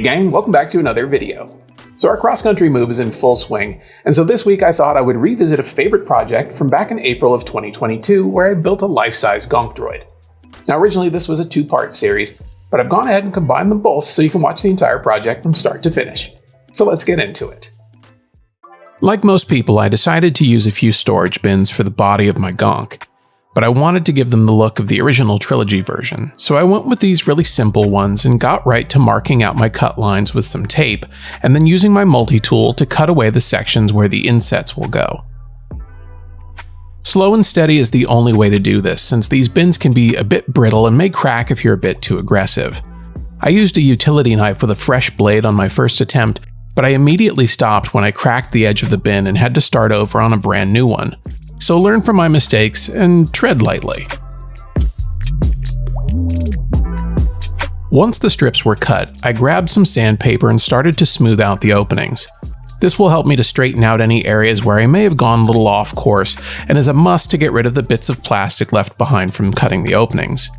gang, welcome back to another video. So our cross-country move is in full swing, and so this week I thought I would revisit a favorite project from back in April of 2022 where I built a life-size Gonk Droid. Now originally this was a two-part series, but I've gone ahead and combined them both so you can watch the entire project from start to finish. So let's get into it. Like most people, I decided to use a few storage bins for the body of my Gonk, but I wanted to give them the look of the original trilogy version, so I went with these really simple ones and got right to marking out my cut lines with some tape, and then using my multi-tool to cut away the sections where the insets will go. Slow and steady is the only way to do this, since these bins can be a bit brittle and may crack if you're a bit too aggressive. I used a utility knife with a fresh blade on my first attempt, but I immediately stopped when I cracked the edge of the bin and had to start over on a brand new one. So learn from my mistakes and tread lightly. Once the strips were cut, I grabbed some sandpaper and started to smooth out the openings. This will help me to straighten out any areas where I may have gone a little off course, and is a must to get rid of the bits of plastic left behind from cutting the openings.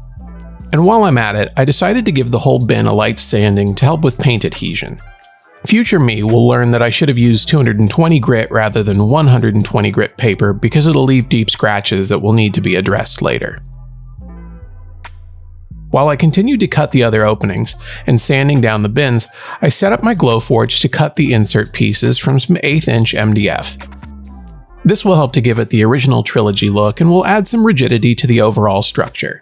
And while I'm at it, I decided to give the whole bin a light sanding to help with paint adhesion. Future me will learn that I should have used 220 grit rather than 120 grit paper because it'll leave deep scratches that will need to be addressed later. While I continued to cut the other openings and sanding down the bins, I set up my Glowforge to cut the insert pieces from some 1/8 inch MDF. This will help to give it the original trilogy look and will add some rigidity to the overall structure.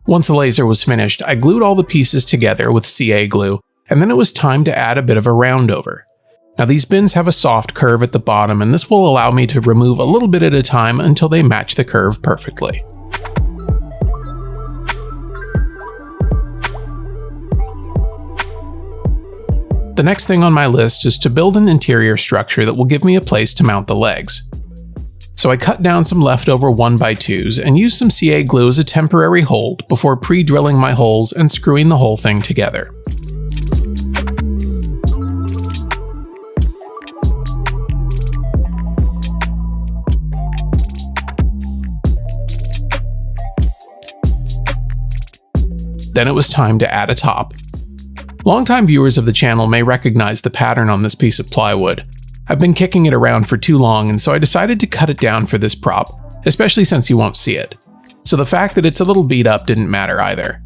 Once the laser was finished, I glued all the pieces together with CA glue, and then it was time to add a bit of a round over. Now these bins have a soft curve at the bottom, and this will allow me to remove a little bit at a time until they match the curve perfectly. The next thing on my list is to build an interior structure that will give me a place to mount the legs. So I cut down some leftover 1x2s and used some CA glue as a temporary hold before pre-drilling my holes and screwing the whole thing together. Then it was time to add a top. Longtime viewers of the channel may recognize the pattern on this piece of plywood. I've been kicking it around for too long, and so I decided to cut it down for this prop, especially since you won't see it. So the fact that it's a little beat up didn't matter either.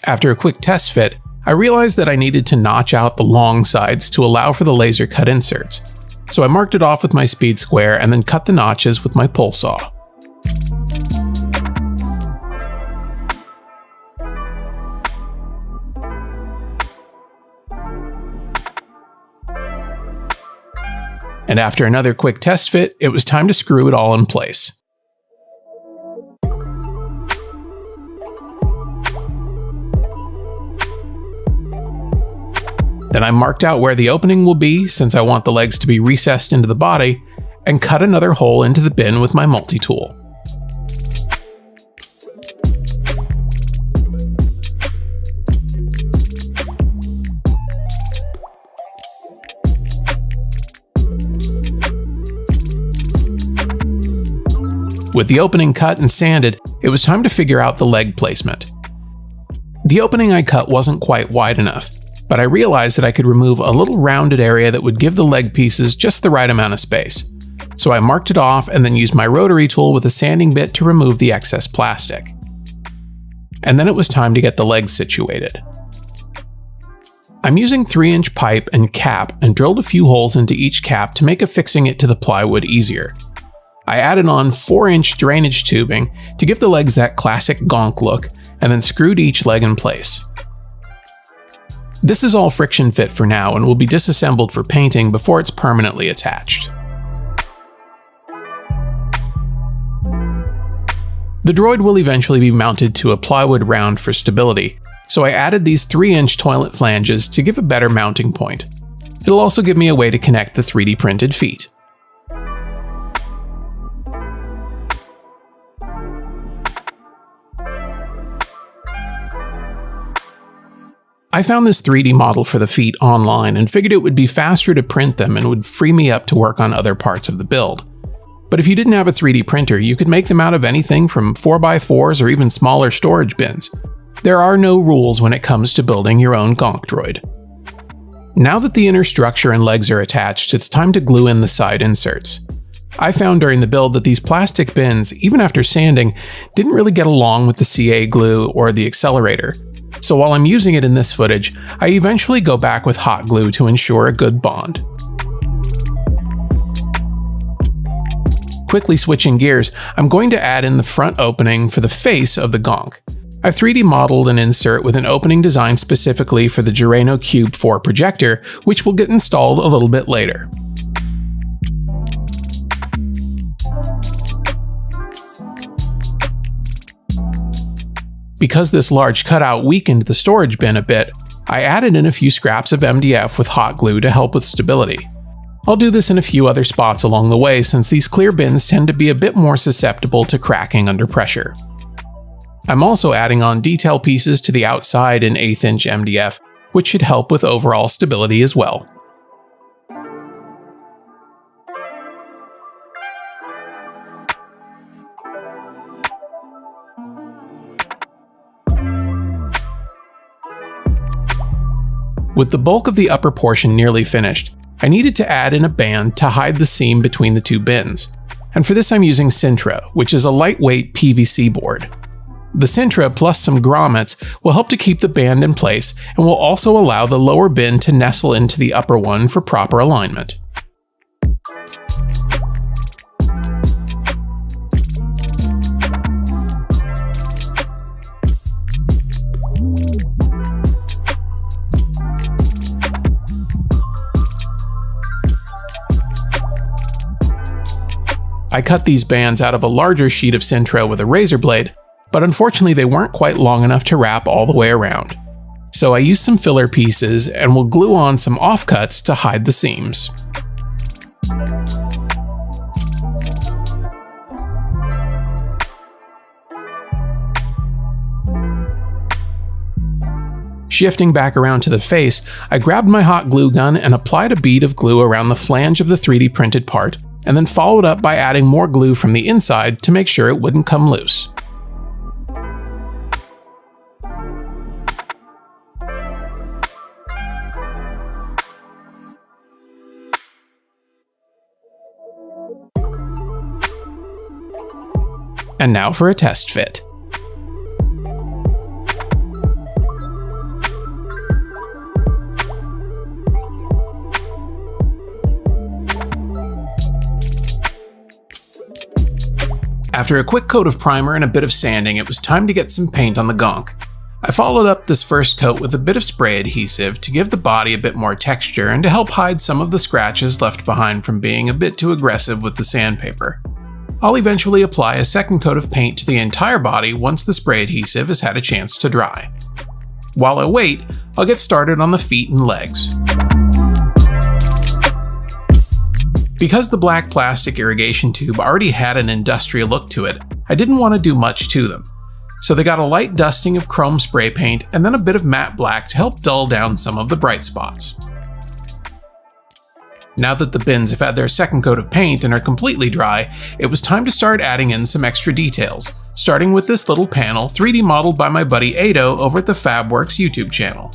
After a quick test fit, I realized that I needed to notch out the long sides to allow for the laser cut inserts. So I marked it off with my speed square and then cut the notches with my pull saw. And after another quick test fit, it was time to screw it all in place. Then I marked out where the opening will be, since I want the legs to be recessed into the body, and cut another hole into the bin with my multi-tool. With the opening cut and sanded, it was time to figure out the leg placement. The opening I cut wasn't quite wide enough, but I realized that I could remove a little rounded area that would give the leg pieces just the right amount of space. So I marked it off and then used my rotary tool with a sanding bit to remove the excess plastic. And then it was time to get the legs situated. I'm using 3-inch pipe and cap and drilled a few holes into each cap to make affixing it to the plywood easier. I added on 4-inch drainage tubing to give the legs that classic Gonk look, and then screwed each leg in place. This is all friction fit for now and will be disassembled for painting before it's permanently attached. The droid will eventually be mounted to a plywood round for stability, so I added these 3-inch toilet flanges to give a better mounting point. It'll also give me a way to connect the 3D printed feet. I found this 3D model for the feet online and figured it would be faster to print them and would free me up to work on other parts of the build. But if you didn't have a 3D printer, you could make them out of anything from 4x4s or even smaller storage bins. There are no rules when it comes to building your own Gonk Droid. Now that the inner structure and legs are attached, it's time to glue in the side inserts. I found during the build that these plastic bins, even after sanding, didn't really get along with the CA glue or the accelerator. So while I'm using it in this footage, I eventually go back with hot glue to ensure a good bond. Quickly switching gears, I'm going to add in the front opening for the face of the Gonk. I've 3D modeled an insert with an opening designed specifically for the Girano Cube 4 projector, which will get installed a little bit later. Because this large cutout weakened the storage bin a bit, I added in a few scraps of MDF with hot glue to help with stability. I'll do this in a few other spots along the way since these clear bins tend to be a bit more susceptible to cracking under pressure. I'm also adding on detail pieces to the outside in 1/8 inch MDF, which should help with overall stability as well. With the bulk of the upper portion nearly finished, I needed to add in a band to hide the seam between the two bins. And for this I'm using Sintra, which is a lightweight PVC board. The Sintra plus some grommets will help to keep the band in place and will also allow the lower bin to nestle into the upper one for proper alignment. I cut these bands out of a larger sheet of Sintra with a razor blade, but unfortunately they weren't quite long enough to wrap all the way around. So I used some filler pieces and will glue on some offcuts to hide the seams. Shifting back around to the face, I grabbed my hot glue gun and applied a bead of glue around the flange of the 3D printed part, and then followed up by adding more glue from the inside to make sure it wouldn't come loose. And now for a test fit. After a quick coat of primer and a bit of sanding, it was time to get some paint on the Gonk. I followed up this first coat with a bit of spray adhesive to give the body a bit more texture and to help hide some of the scratches left behind from being a bit too aggressive with the sandpaper. I'll eventually apply a second coat of paint to the entire body once the spray adhesive has had a chance to dry. While I wait, I'll get started on the feet and legs. Because the black plastic irrigation tube already had an industrial look to it, I didn't want to do much to them. So they got a light dusting of chrome spray paint and then a bit of matte black to help dull down some of the bright spots. Now that the bins have had their second coat of paint and are completely dry, it was time to start adding in some extra details, starting with this little panel 3D modeled by my buddy Ado over at the Fabworks YouTube channel.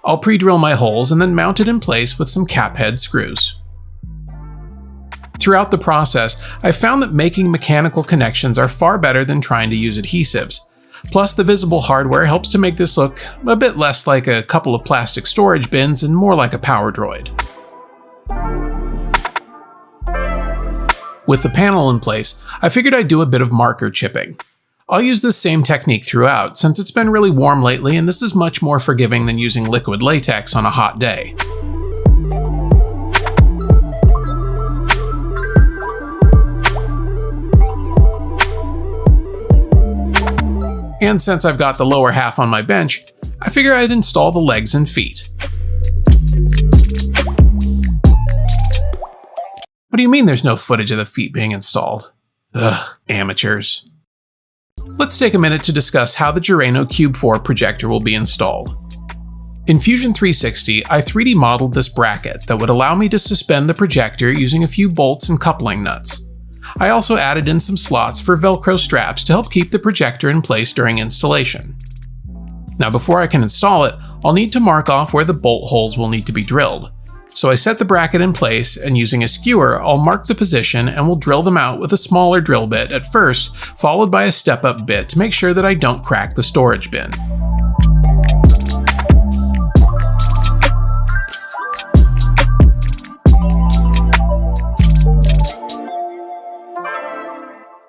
I'll pre-drill my holes and then mount it in place with some cap head screws. Throughout the process, I found that making mechanical connections are far better than trying to use adhesives. Plus, the visible hardware helps to make this look a bit less like a couple of plastic storage bins and more like a power droid. With the panel in place, I figured I'd do a bit of marker chipping. I'll use this same technique throughout, since it's been really warm lately and this is much more forgiving than using liquid latex on a hot day. And since I've got the lower half on my bench, I figure I'd install the legs and feet. What do you mean there's no footage of the feet being installed? Ugh, amateurs. let's take a minute to discuss how the Girano Cube 4 projector will be installed. In Fusion 360, I 3D modeled this bracket that would allow me to suspend the projector using a few bolts and coupling nuts. I also added in some slots for Velcro straps to help keep the projector in place during installation. Now before I can install it, I'll need to mark off where the bolt holes will need to be drilled. So I set the bracket in place, and using a skewer, I'll mark the position and will drill them out with a smaller drill bit at first, followed by a step-up bit to make sure that I don't crack the storage bin.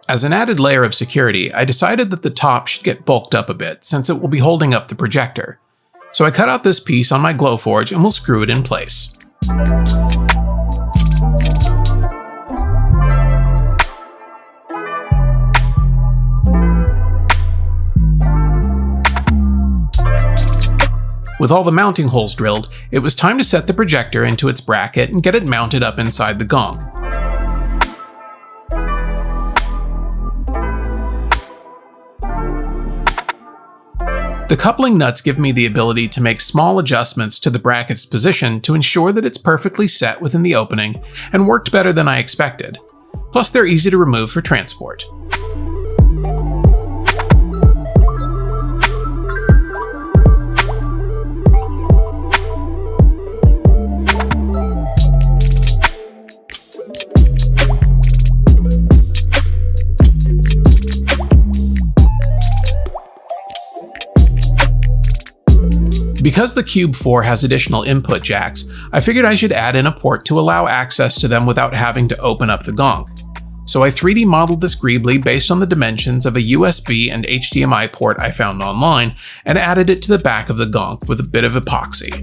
As an added layer of security, I decided that the top should get bulked up a bit since it will be holding up the projector. So I cut out this piece on my Glowforge and will screw it in place. With all the mounting holes drilled, it was time to set the projector into its bracket and get it mounted up inside the Gonk. The coupling nuts give me the ability to make small adjustments to the bracket's position to ensure that it's perfectly set within the opening and worked better than I expected. Plus, they're easy to remove for transport. Because the Cube 4 has additional input jacks, I figured I should add in a port to allow access to them without having to open up the Gonk. So I 3D modeled this greebly based on the dimensions of a USB and HDMI port I found online and added it to the back of the Gonk with a bit of epoxy.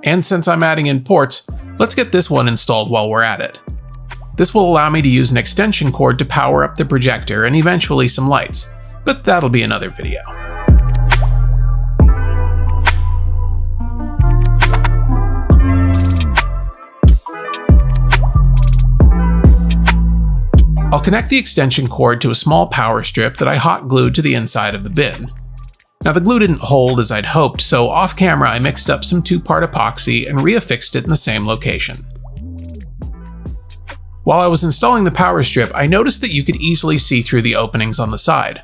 And since I'm adding in ports, let's get this one installed while we're at it. This will allow me to use an extension cord to power up the projector and eventually some lights, but that'll be another video. I'll connect the extension cord to a small power strip that I hot glued to the inside of the bin. Now the glue didn't hold as I'd hoped, so off camera I mixed up some 2-part epoxy and reaffixed it in the same location. While I was installing the power strip, I noticed that you could easily see through the openings on the side.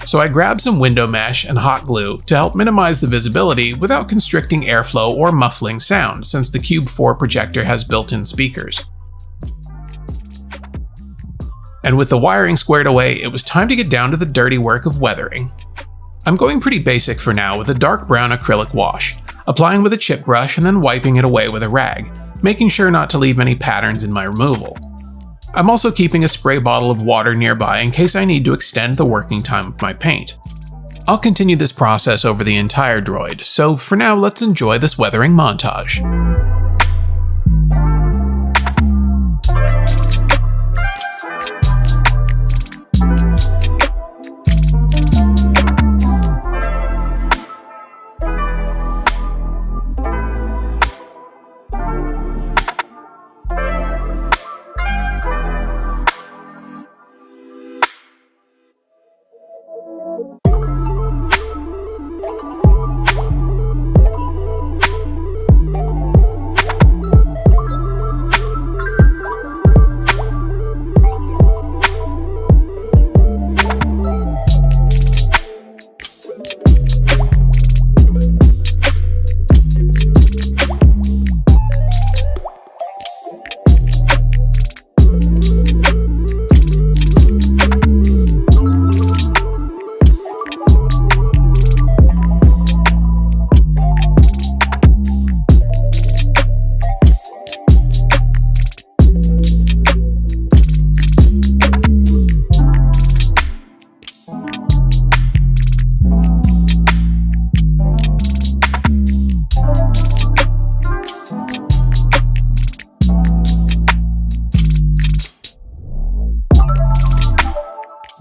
So I grabbed some window mesh and hot glue to help minimize the visibility without constricting airflow or muffling sound, since the Cube 4 projector has built-in speakers. And with the wiring squared away, it was time to get down to the dirty work of weathering. I'm going pretty basic for now with a dark brown acrylic wash, applying with a chip brush and then wiping it away with a rag, making sure not to leave any patterns in my removal. I'm also keeping a spray bottle of water nearby in case I need to extend the working time of my paint. I'll continue this process over the entire droid, so for now let's enjoy this weathering montage.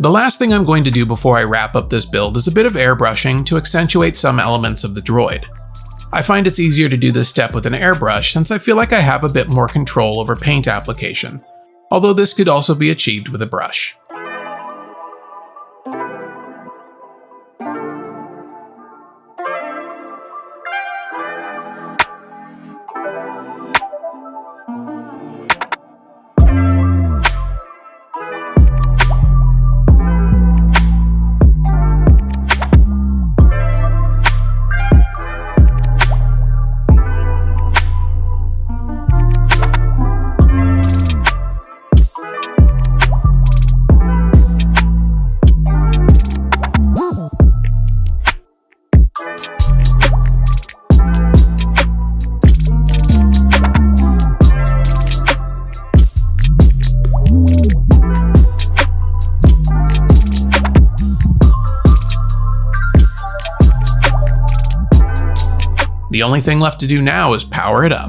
The last thing I'm going to do before I wrap up this build is a bit of airbrushing to accentuate some elements of the droid. I find it's easier to do this step with an airbrush since I feel like I have a bit more control over paint application, although this could also be achieved with a brush. The only thing left to do now is power it up.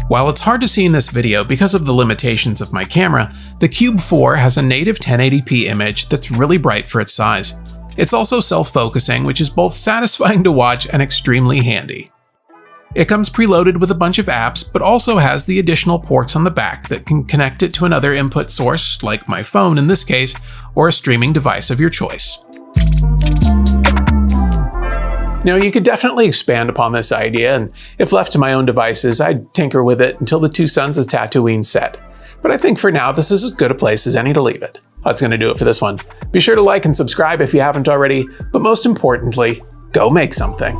While it's hard to see in this video because of the limitations of my camera, the Cube 4 has a native 1080p image that's really bright for its size. It's also self-focusing, which is both satisfying to watch and extremely handy. It comes preloaded with a bunch of apps, but also has the additional ports on the back that can connect it to another input source, like my phone in this case, or a streaming device of your choice. Now, you could definitely expand upon this idea, and if left to my own devices, I'd tinker with it until the Two Sons of Tatooine set. But I think for now, this is as good a place as any to leave it. That's going to do it for this one. Be sure to like and subscribe if you haven't already, but most importantly, go make something.